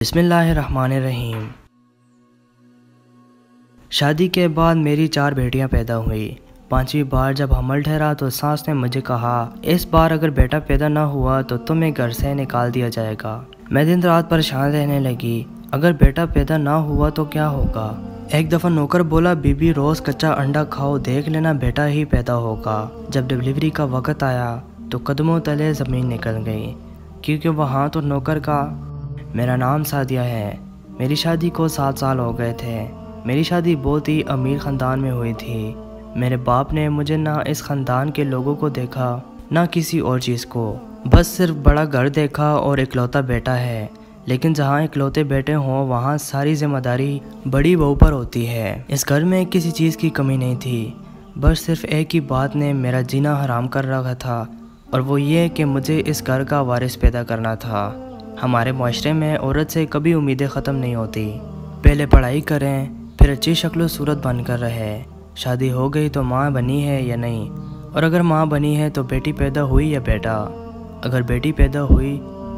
بسم اللہ الرحمن الرحیم۔ شادی کے بعد میری 4 بیٹیاں پیدا ہوئی۔ 5ویں بار جب حمل ٹھہرا تو ساس نے مجھے کہا، اس بار اگر بیٹا پیدا نہ ہوا تو تمہیں گھر سے نکال دیا جائے گا۔ میں دن رات پریشان رہنے لگی، اگر بیٹا پیدا نہ ہوا تو کیا ہوگا؟ ایک دفعہ نوکر بولا، بی بی روز کچا انڈا کھاؤ، دیکھ لینا بیٹا ہی پیدا ہوگا۔ جب ڈیلیوری کا وقت آیا تو قدموں تلے زمین نکل گئی، کیونکہ وہاں تو نوکر کا میرا نام سعدیہ ہے۔ میری شادی کو 7 سال ہو گئے تھے۔ میری شادی بہت ہی امیر خاندان میں ہوئی تھی۔ میرے باپ نے مجھے نہ اس خاندان کے لوگوں کو دیکھا نہ کسی اور چیز کو، بس صرف بڑا گھر دیکھا اور اکلوتا بیٹا ہے۔ لیکن جہاں اکلوتے بیٹے ہوں وہاں ساری ذمہ داری بڑی بہو پر ہوتی ہے۔ اس گھر میں کسی چیز کی کمی نہیں تھی، بس صرف ایک ہی بات نے میرا جینا حرام کر رکھا تھا، اور وہ یہ کہ مجھے اس گھر کا وارث پیدا کرنا تھا۔ ہمارے معاشرے میں عورت سے کبھی امیدیں ختم نہیں ہوتی، پہلے پڑھائی کریں پھر اچھی شکل و صورت بن کر رہے، شادی ہو گئی تو ماں بنی ہے یا نہیں، اور اگر ماں بنی ہے تو بیٹی پیدا ہوئی یا بیٹا، اگر بیٹی پیدا ہوئی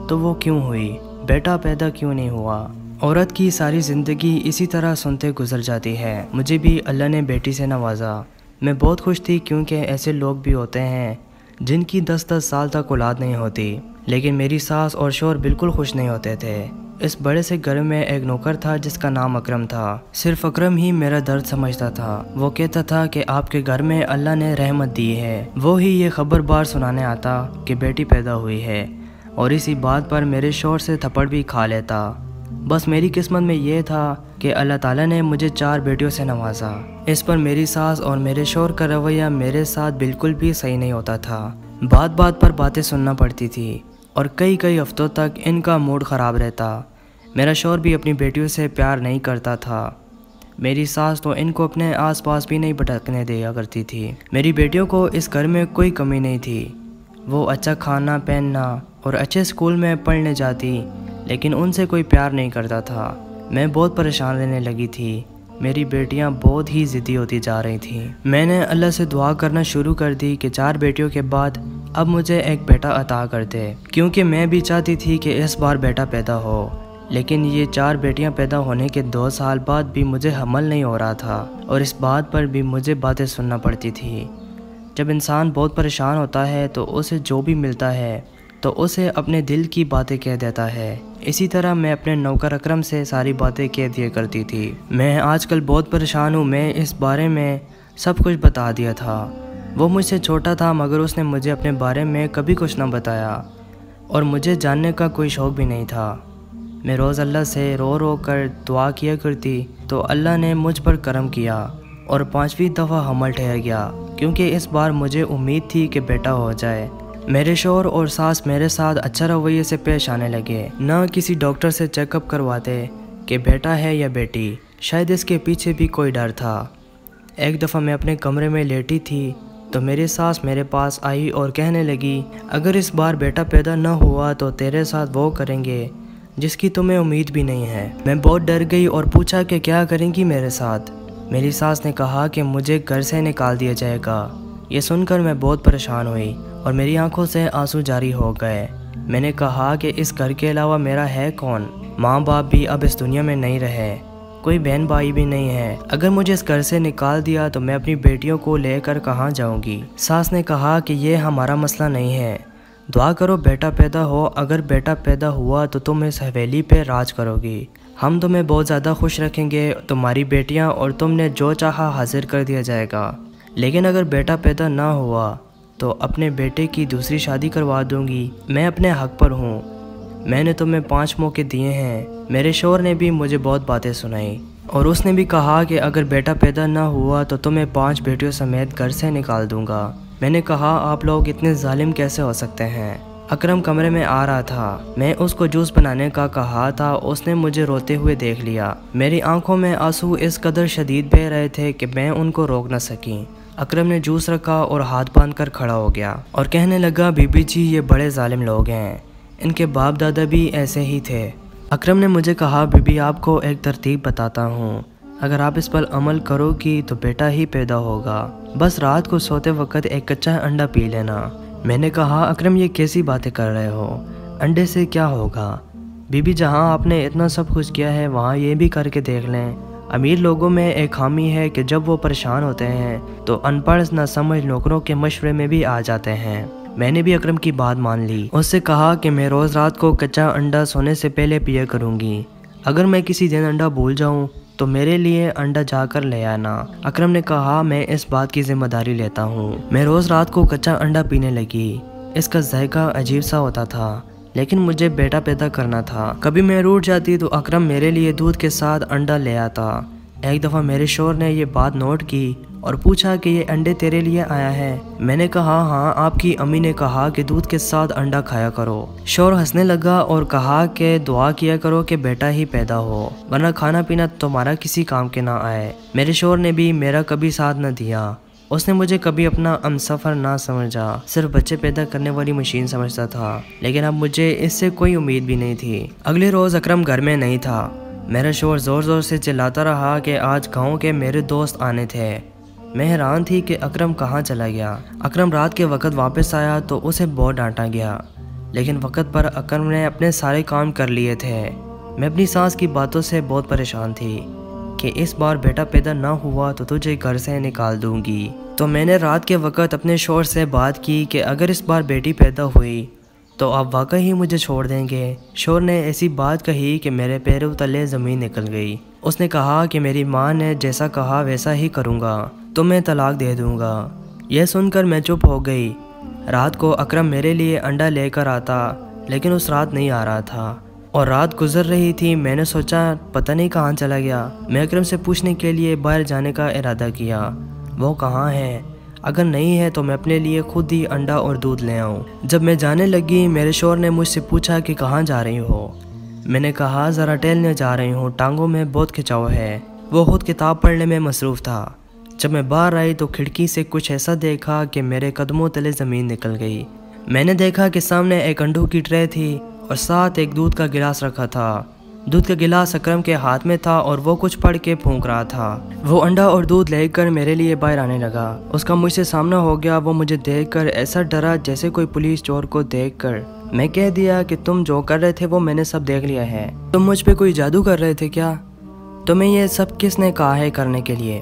تو وہ کیوں ہوئی، بیٹا پیدا کیوں نہیں ہوا۔ عورت کی ساری زندگی اسی طرح سنتے گزر جاتی ہے۔ مجھے بھی اللہ نے بیٹی سے نوازا، میں بہت خوش تھی، کیونکہ ایسے لوگ بھی ہوتے ہیں جن کی 10 سال تک اولاد نہیں ہوتی، لیکن میری ساس اور شوہر بالکل خوش نہیں ہوتے تھے۔ اس بڑے سے گھر میں ایک نوکر تھا جس کا نام اکرم تھا۔ صرف اکرم ہی میرا درد سمجھتا تھا۔ وہ کہتا تھا کہ آپ کے گھر میں اللہ نے رحمت دی ہے۔ وہ ہی یہ خبر بار سنانے آتا کہ بیٹی پیدا ہوئی ہے، اور اسی بات پر میرے شوہر سے تھپڑ بھی کھا لیتا۔ بس میری قسمت میں یہ تھا کہ اللہ تعالیٰ نے مجھے 4 بیٹیوں سے نوازا۔ اس پر میری ساس اور میرے شوہر کا رویہ میرے ساتھ بالکل بھی صحیح نہیں ہوتا تھا۔ بات بات پر باتیں سننا پڑتی تھی، اور کئی ہفتوں تک ان کا موڈ خراب رہتا۔ میرا شوہر بھی اپنی بیٹیوں سے پیار نہیں کرتا تھا۔ میری ساس تو ان کو اپنے آس پاس بھی نہیں بھٹکنے دیا کرتی تھی۔ میری بیٹیوں کو اس گھر میں کوئی کمی نہیں تھی، وہ اچھا کھانا پہننا اور اچھے اسکول میں پڑھنے جاتی، لیکن ان سے کوئی پیار نہیں کرتا تھا۔ میں بہت پریشان رہنے لگی تھی۔ میری بیٹیاں بہت ہی ضدی ہوتی جا رہی تھیں۔ میں نے اللہ سے دعا کرنا شروع کر دی کہ 4 بیٹیوں کے بعد اب مجھے ایک بیٹا عطا کر دے، کیونکہ میں بھی چاہتی تھی کہ اس بار بیٹا پیدا ہو۔ لیکن یہ 4 بیٹیاں پیدا ہونے کے 2 سال بعد بھی مجھے حمل نہیں ہو رہا تھا، اور اس بات پر بھی مجھے باتیں سننا پڑتی تھی۔ جب انسان بہت پریشان ہوتا ہے تو اسے جو بھی ملتا ہے تو اسے اپنے دل کی باتیں کہہ دیتا ہے۔ اسی طرح میں اپنے نوکر اکرم سے ساری باتیں کہہ دیا کرتی تھی۔ میں آج کل بہت پریشان ہوں، میں اس بارے میں سب کچھ بتا دیا تھا۔ وہ مجھ سے چھوٹا تھا مگر اس نے مجھے اپنے بارے میں کبھی کچھ نہ بتایا، اور مجھے جاننے کا کوئی شوق بھی نہیں تھا۔ میں روز اللہ سے رو کر دعا کیا کرتی تو اللہ نے مجھ پر کرم کیا، اور 5ویں دفعہ حمل ٹھہر گیا، کیونکہ اس بار مجھے امید تھی کہ بیٹا ہو جائے۔ میرے شوہر اور ساس میرے ساتھ اچھا رویے سے پیش آنے لگے، نہ کسی ڈاکٹر سے چیک اپ کرواتے کہ بیٹا ہے یا بیٹی، شاید اس کے پیچھے بھی کوئی ڈر تھا۔ ایک دفعہ میں اپنے کمرے میں لیٹی تھی تو میری ساس میرے پاس آئی اور کہنے لگی، اگر اس بار بیٹا پیدا نہ ہوا تو تیرے ساتھ وہ کریں گے جس کی تمہیں امید بھی نہیں ہے۔ میں بہت ڈر گئی اور پوچھا کہ کیا کریں گی میرے ساتھ۔ میری ساس نے کہا کہ مجھے گھر سے نکال دیا جائے گا۔ یہ سن کر میں بہت پریشان ہوئی اور میری آنکھوں سے آنسو جاری ہو گئے۔ میں نے کہا کہ اس گھر کے علاوہ میرا ہے کون؟ ماں باپ بھی اب اس دنیا میں نہیں رہے، کوئی بہن بھائی بھی نہیں ہے۔ اگر مجھے اس گھر سے نکال دیا تو میں اپنی بیٹیوں کو لے کر کہاں جاؤں گی؟ ساس نے کہا کہ یہ ہمارا مسئلہ نہیں ہے، دعا کرو بیٹا پیدا ہو، اگر بیٹا پیدا ہوا تو تم اس حویلی پہ راج کرو گی، ہم تمہیں بہت زیادہ خوش رکھیں گے، تمہاری بیٹیاں اور تم نے جو چاہا حاضر کر دیا جائے گا۔ لیکن اگر بیٹا پیدا نہ ہوا تو اپنے بیٹے کی دوسری شادی کروا دوں گی، میں اپنے حق پر ہوں، میں نے تمہیں 5 موقع دیے ہیں۔ میرے شوہر نے بھی مجھے بہت باتیں سنائی، اور اس نے بھی کہا کہ اگر بیٹا پیدا نہ ہوا تو تمہیں 5 بیٹیوں سمیت گھر سے نکال دوں گا۔ میں نے کہا آپ لوگ اتنے ظالم کیسے ہو سکتے ہیں؟ اکرم کمرے میں آ رہا تھا، میں اس کو جوس بنانے کا کہا تھا، اس نے مجھے روتے ہوئے دیکھ لیا۔ میری آنکھوں میں آنسو اس قدر شدید بہہ رہے تھے کہ میں ان کو روک نہ سکی۔ اکرم نے جوس رکھا اور ہاتھ باندھ کر کھڑا ہو گیا اور کہنے لگا، بی بی جی یہ بڑے ظالم لوگ ہیں، ان کے باپ دادا بھی ایسے ہی تھے۔ اکرم نے مجھے کہا، بی بی آپ کو ایک ترتیب بتاتا ہوں، اگر آپ اس پر عمل کرو گی تو بیٹا ہی پیدا ہوگا، بس رات کو سوتے وقت ایک کچا انڈا پی لینا۔ میں نے کہا، اکرم یہ کیسی باتیں کر رہے ہو، انڈے سے کیا ہوگا؟ بی بی جہاں آپ نے اتنا سب کچھ کیا ہے وہاں یہ بھی کر کے دیکھ لیں۔ امیر لوگوں میں ایک خامی ہے کہ جب وہ پریشان ہوتے ہیں تو ان پڑھ نہ سمجھ نوکروں کے مشورے میں بھی آ جاتے ہیں۔ میں نے بھی اکرم کی بات مان لی۔ اس سے کہا کہ میں روز رات کو کچا انڈا سونے سے پہلے پیا کروں گی۔ اگر میں کسی دن انڈا بھول جاؤں تو میرے لیے انڈا جا کر لے آنا۔ اکرم نے کہا میں اس بات کی ذمہ داری لیتا ہوں۔ میں روز رات کو کچا انڈا پینے لگی۔ اس کا ذائقہ عجیب سا ہوتا تھا، لیکن مجھے بیٹا پیدا کرنا تھا۔ کبھی میں روٹھ جاتی تو اکرم میرے لیے دودھ کے ساتھ انڈا لے آتا۔ ایک دفعہ میرے شوہر نے یہ بات نوٹ کی اور پوچھا کہ یہ انڈے تیرے لیے آیا ہے؟ میں نے کہا ہاں، آپ کی امی نے کہا کہ دودھ کے ساتھ انڈا کھایا کرو۔ شوہر ہنسنے لگا اور کہا کہ دعا کیا کرو کہ بیٹا ہی پیدا ہو، ورنہ کھانا پینا تمہارا کسی کام کے نہ آئے۔ میرے شوہر نے بھی میرا کبھی ساتھ نہ دیا۔ اس نے مجھے کبھی اپنا ہمسفر نہ سمجھا، صرف بچے پیدا کرنے والی مشین سمجھتا تھا، لیکن اب مجھے اس سے کوئی امید بھی نہیں تھی۔ اگلے روز اکرم گھر میں نہیں تھا۔ میرا شوہر زور زور سے چلاتا رہا کہ آج گاؤں کے میرے دوست آنے تھے۔ میں حیران تھی کہ اکرم کہاں چلا گیا۔ اکرم رات کے وقت واپس آیا تو اسے بہت ڈانٹا گیا، لیکن وقت پر اکرم نے اپنے سارے کام کر لیے تھے۔ میں اپنی ساس کی باتوں سے بہت پریشان تھی کہ اس بار بیٹا پیدا نہ ہوا تو تجھے گھر سے نکال دوں گی۔ تو میں نے رات کے وقت اپنے شوہر سے بات کی کہ اگر اس بار بیٹی پیدا ہوئی تو آپ واقعی مجھے چھوڑ دیں گے؟ شوہر نے ایسی بات کہی کہ میرے پیروں تلے زمین نکل گئی۔ اس نے کہا کہ میری ماں نے جیسا کہا ویسا ہی کروں گا، تو میں طلاق دے دوں گا۔ یہ سن کر میں چپ ہو گئی۔ رات کو اکرم میرے لیے انڈا لے کر آتا، لیکن اس رات نہیں آ رہا تھا اور رات گزر رہی تھی۔ میں نے سوچا پتہ نہیں کہاں چلا گیا۔ میں اکرم سے پوچھنے کے لیے باہر جانے کا ارادہ کیا، وہ کہاں ہے؟ اگر نہیں ہے تو میں اپنے لیے خود ہی انڈا اور دودھ لے آؤں۔ جب میں جانے لگی میرے شوہر نے مجھ سے پوچھا کہ کہاں جا رہی ہو؟ میں نے کہا ذرا ٹہلنے جا رہی ہوں، ٹانگوں میں بہت کھچاؤ ہے۔ وہ خود کتاب پڑھنے میں مصروف تھا۔ جب میں باہر آئی تو کھڑکی سے کچھ ایسا دیکھا کہ میرے قدموں تلے زمین نکل گئی۔ میں نے دیکھا کہ سامنے ایک انڈوں کی ٹرے تھی اور ساتھ ایک دودھ کا گلاس رکھا تھا۔ دودھ کا گلاس اکرم کے ہاتھ میں تھا اور وہ کچھ پڑھ کے پھونک رہا تھا۔ وہ انڈا اور دودھ لے کر میرے لیے باہر آنے لگا۔ اس کا مجھ سے سامنا ہو گیا۔ وہ مجھے دیکھ کر ایسا ڈرا جیسے کوئی پولیس چور کو دیکھ کر۔ میں کہہ دیا کہ تم جو کر رہے تھے وہ میں نے سب دیکھ لیا ہے۔ تم مجھ پہ کوئی جادو کر رہے تھے کیا؟ تمہیں یہ سب کس نے کہا ہے کرنے کے لیے؟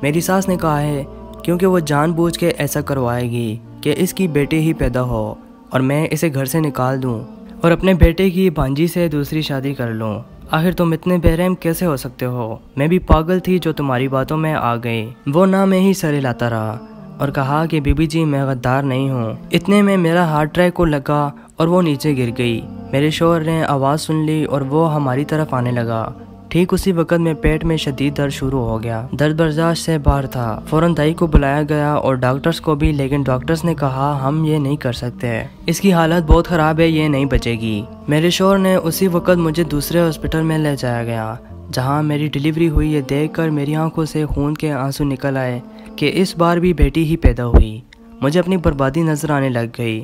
میری ساس نے کہا ہے، کیونکہ وہ جان بوجھ کے ایسا کروائے گی کہ اس کی بیٹی ہی پیدا ہو اور میں اسے گھر سے نکال دوں اور اپنے بیٹے کی بھانجی سے دوسری شادی کر لوں۔ آخر تم اتنے بے رحم کیسے ہو سکتے ہو؟ میں بھی پاگل تھی جو تمہاری باتوں میں آ گئی۔ وہ نہ میں ہی سر ہلاتا رہا اور کہا کہ بی بی جی میں غدار نہیں ہوں۔ اتنے میں میرا ہارٹ ٹریک کو لگا اور وہ نیچے گر گئی۔ میرے شوہر نے آواز سن لی اور وہ ہماری طرف آنے لگا۔ ٹھیک اسی وقت میں پیٹ میں شدید درد شروع ہو گیا۔ درد برداشت سے باہر تھا۔ فوراً دائی کو بلایا گیا اور ڈاکٹرز کو بھی، لیکن ڈاکٹرز نے کہا ہم یہ نہیں کر سکتے، اس کی حالت بہت خراب ہے، یہ نہیں بچے گی۔ میرے شوہر نے اسی وقت مجھے دوسرے ہاسپٹل میں لے جایا گیا جہاں میری ڈیلیوری ہوئی۔ یہ دیکھ کر میری آنکھوں سے خون کے آنسو نکل آئے کہ اس بار بھی بیٹی ہی پیدا ہوئی۔ مجھے اپنی بربادی نظر آنے لگ گئی۔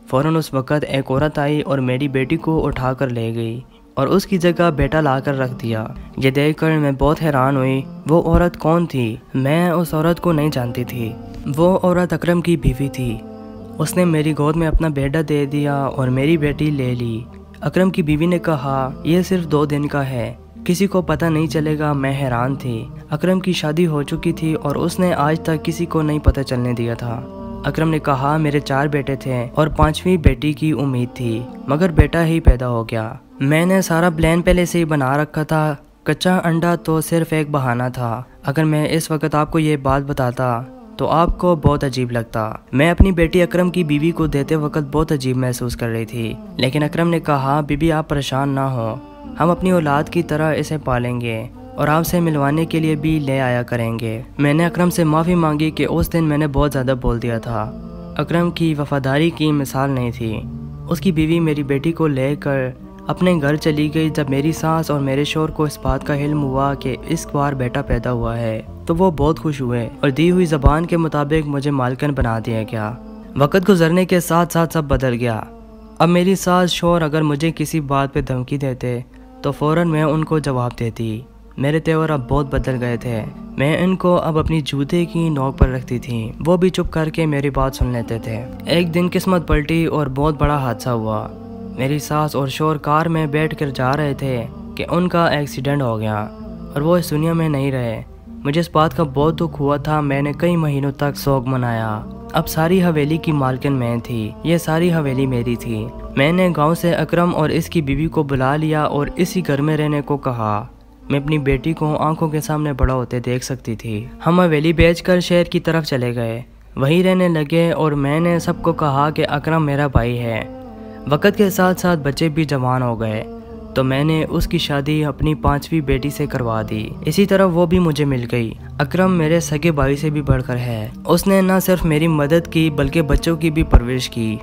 فوراً اس وقت ایک عورت آئی اور میری بیٹی کو اٹھا کر لے گئی اور اس کی جگہ بیٹا لا کر رکھ دیا۔ یہ دیکھ کر میں بہت حیران ہوئی۔ وہ عورت کون تھی؟ میں اس عورت کو نہیں جانتی تھی۔ وہ عورت اکرم کی بیوی تھی۔ اس نے میری گود میں اپنا بیٹا دے دیا اور میری بیٹی لے لی۔ اکرم کی بیوی نے کہا یہ صرف 2 دن کا ہے، کسی کو پتہ نہیں چلے گا۔ میں حیران تھی۔ اکرم کی شادی ہو چکی تھی اور اس نے آج تک کسی کو نہیں پتہ چلنے دیا تھا۔ اکرم نے کہا میرے 4 بیٹے تھے اور 5ویں بیٹی کی امید تھی، مگر بیٹا ہی پیدا ہو گیا۔ میں نے سارا پلان پہلے سے ہی بنا رکھا تھا۔ کچا انڈا تو صرف ایک بہانہ تھا۔ اگر میں اس وقت آپ کو یہ بات بتاتا تو آپ کو بہت عجیب لگتا۔ میں اپنی بیٹی اکرم کی بیوی کو دیتے وقت بہت عجیب محسوس کر رہی تھی، لیکن اکرم نے کہا بی بی آپ پریشان نہ ہو، ہم اپنی اولاد کی طرح اسے پالیں گے اور آپ سے ملوانے کے لیے بھی لے آیا کریں گے۔ میں نے اکرم سے معافی مانگی کہ اس دن میں نے بہت زیادہ بول دیا تھا۔ اکرم کی وفاداری کی مثال نہیں تھی۔ اس کی بیوی میری بیٹی کو لے کر اپنے گھر چلی گئی۔ جب میری ساس اور میرے شوہر کو اس بات کا علم ہوا کہ اس بار بیٹا پیدا ہوا ہے تو وہ بہت خوش ہوئے اور دی ہوئی زبان کے مطابق مجھے مالکن بنا دیا گیا۔ وقت گزرنے کے ساتھ ساتھ سب بدل گیا۔ اب میری ساس شوہر اگر مجھے کسی بات پہ دھمکی دیتے تو فوراً میں ان کو جواب دیتی۔ میرے تیور اب بہت بدل گئے تھے۔ میں ان کو اب اپنی جوتے کی نوک پر رکھتی تھی، وہ بھی چپ کر کے میری بات سن لیتے تھے۔ ایک دن قسمت پلٹی اور بہت بڑا حادثہ ہوا۔ میری ساس اور شوہر کار میں بیٹھ کر جا رہے تھے کہ ان کا ایکسیڈنٹ ہو گیا اور وہ اس دنیا میں نہیں رہے۔ مجھے اس بات کا بہت دکھ ہوا تھا۔ میں نے کئی مہینوں تک سوگ منایا۔ اب ساری حویلی کی مالکن میں تھی، یہ ساری حویلی میری تھی۔ میں نے گاؤں سے اکرم اور اس کی بیوی کو بلا لیا اور اسی گھر میں رہنے کو کہا۔ میں اپنی بیٹی کو آنکھوں کے سامنے بڑا ہوتے دیکھ سکتی تھی۔ ہم حویلی بیچ کر شہر کی طرف چلے گئے، وہیں رہنے لگے اور میں نے سب کو کہا کہ اکرم میرا بھائی ہے۔ وقت کے ساتھ ساتھ بچے بھی جوان ہو گئے تو میں نے اس کی شادی اپنی 5ویں بیٹی سے کروا دی۔ اسی طرح وہ بھی مجھے مل گئی۔ اکرم میرے سگے بھائی سے بھی بڑھ کر ہے۔ اس نے نہ صرف میری مدد کی بلکہ بچوں کی بھی پرورش کی۔